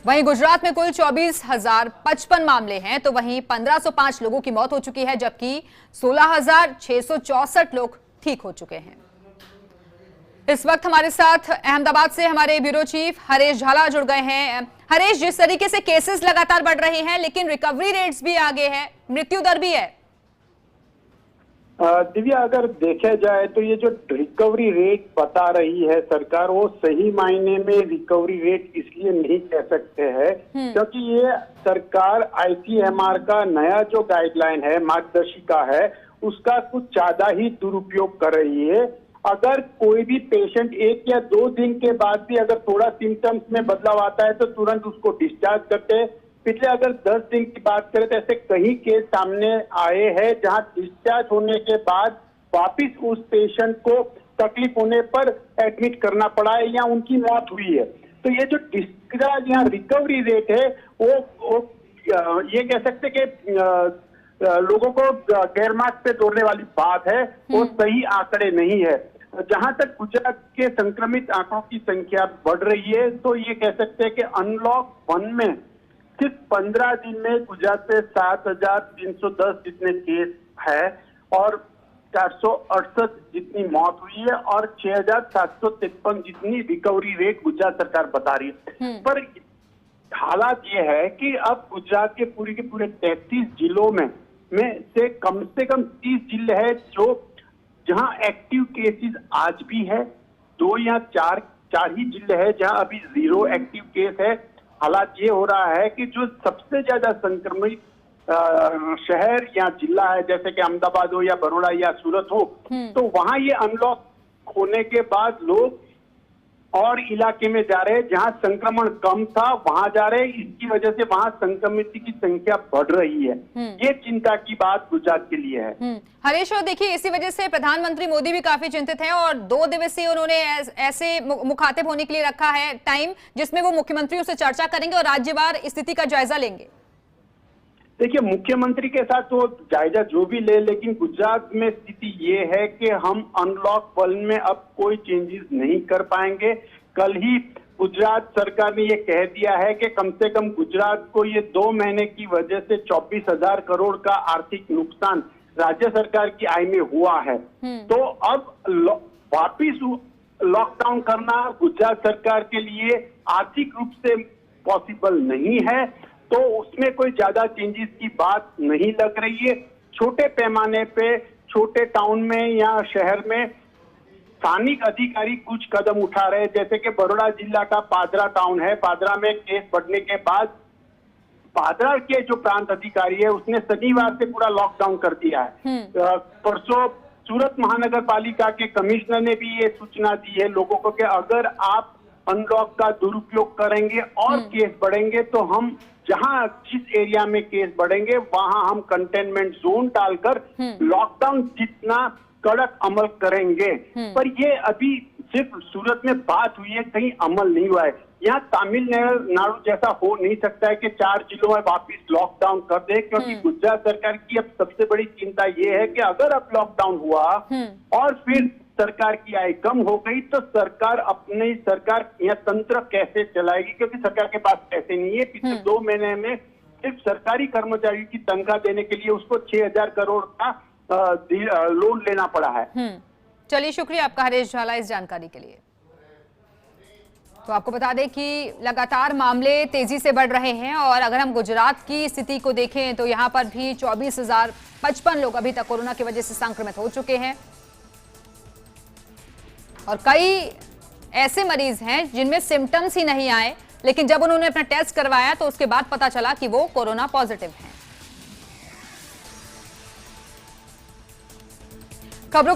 वहीं गुजरात में कुल 24,055 मामले हैं, तो वहीं 1505 लोगों की मौत हो चुकी है, जबकि 16,664 लोग ठीक हो चुके हैं। इस वक्त हमारे साथ अहमदाबाद से हमारे ब्यूरो चीफ हरीश झाला जुड़ गए हैं। हरीश, जिस तरीके से केसेस लगातार बढ़ रहे हैं, लेकिन रिकवरी रेट्स भी आगे है, मृत्यु दर भी है। दिव्या, अगर देखा जाए तो ये जो रिकवरी रेट बता रही है सरकार, वो सही मायने में रिकवरी रेट इसलिए नहीं कह सकते हैं क्योंकि ये सरकार आईसीएमआर का नया जो गाइडलाइन है, मार्गदर्शिका है, उसका कुछ ज्यादा ही दुरुपयोग कर रही है। अगर कोई भी पेशेंट 1 या 2 दिन के बाद भी अगर थोड़ा सिम्टम्स में बदलाव आता है तो तुरंत उसको डिस्चार्ज करते हैं। पिछले अगर 10 दिन की बात करें तो ऐसे कई केस सामने आए हैं जहां डिस्चार्ज होने के बाद वापिस उस पेशेंट को तकलीफ होने पर एडमिट करना पड़ा है या उनकी मौत हुई है। तो ये जो डिस्चार्ज या रिकवरी रेट है वो ये कह सकते कि लोगों को गैर मार्ग पे दौड़ने वाली बात है, वो सही आंकड़े नहीं है। जहां तक गुजरात के संक्रमित आंकड़ों की संख्या बढ़ रही है तो ये कह सकते हैं कि अनलॉक 1 में सिर्फ 15 दिन में गुजरात में 7,310 जितने केस है और 468 जितनी मौत हुई है और 6,753 जितनी रिकवरी रेट गुजरात सरकार बता रही है। पर हालात ये है कि अब गुजरात के पूरे 33 जिलों में से कम 30 जिले हैं जहां एक्टिव केसेस आज भी है। 2 या 4 ही जिले हैं जहां अभी 0 एक्टिव केस है। हालात ये हो रहा है कि जो सबसे ज्यादा संक्रमित शहर या जिला है, जैसे कि अहमदाबाद हो या बड़ौदा या सूरत हो, तो वहां ये अनलॉक होने के बाद लोग और इलाके में जा रहे हैं जहां संक्रमण कम था, वहां जा रहे हैं। इसकी वजह से वहां संक्रमित की संख्या बढ़ रही है। ये चिंता की बात गुजरात के लिए है। हरीश, और देखिए इसी वजह से प्रधानमंत्री मोदी भी काफी चिंतित हैं और 2 दिवसीय उन्होंने ऐसे मुखातिब होने के लिए रखा है टाइम, जिसमें वो मुख्यमंत्रियों से चर्चा करेंगे और राज्यवार स्थिति का जायजा लेंगे। देखिए, मुख्यमंत्री के साथ तो जायजा जो भी ले, लेकिन गुजरात में स्थिति ये है कि हम अनलॉक 1 में अब कोई चेंजेस नहीं कर पाएंगे। कल ही गुजरात सरकार ने ये कह दिया है कि कम से कम गुजरात को ये 2 महीने की वजह से 24,000 करोड़ का आर्थिक नुकसान राज्य सरकार की आय में हुआ है। तो अब वापिस लॉकडाउन करना गुजरात सरकार के लिए आर्थिक रूप से पॉसिबल नहीं है, तो उसमें कोई ज्यादा चेंजेस की बात नहीं लग रही है। छोटे पैमाने पे छोटे टाउन में या शहर में स्थानिक अधिकारी कुछ कदम उठा रहे हैं, जैसे कि बड़ौदा जिला का पादरा टाउन है। पादरा में केस बढ़ने के बाद पादरा के जो प्रांत अधिकारी है उसने शनिवार से पूरा लॉकडाउन कर दिया है। परसों सूरत महानगर पालिका के कमिश्नर ने भी ये सूचना दी है लोगों को कि अगर आप अनलॉक का दुरुपयोग करेंगे और केस बढ़ेंगे तो हम जिस एरिया में केस बढ़ेंगे वहां हम कंटेनमेंट जोन डालकर लॉकडाउन जितना कड़क अमल करेंगे। पर ये अभी सिर्फ सूरत में बात हुई है, कहीं अमल नहीं हुआ है। यहाँ तमिलनाडु जैसा हो नहीं सकता है कि 4 जिलों में वापिस लॉकडाउन कर दे, क्योंकि गुजरात सरकार की अब सबसे बड़ी चिंता ये है कि अगर अब लॉकडाउन हुआ और फिर सरकार की आय कम हो गई तो सरकार या तंत्र कैसे चलाएगी, क्योंकि सरकार के पास पैसे नहीं है। पिछले 2 महीने में सिर्फ सरकारी कर्मचारियों की तनख्वाह देने के लिए उसको 6,000 करोड़ का लोन लेना पड़ा है। चलिए, शुक्रिया आपका हरीश झाला इस जानकारी के लिए। तो आपको बता दें कि लगातार मामले तेजी से बढ़ रहे हैं और अगर हम गुजरात की स्थिति को देखें तो यहाँ पर भी 24,055 लोग अभी तक कोरोना की वजह से संक्रमित हो चुके हैं और कई ऐसे मरीज हैं जिनमें सिम्टम्स ही नहीं आए, लेकिन जब उन्होंने अपना टेस्ट करवाया तो उसके बाद पता चला कि वो कोरोना पॉजिटिव हैं। खबरों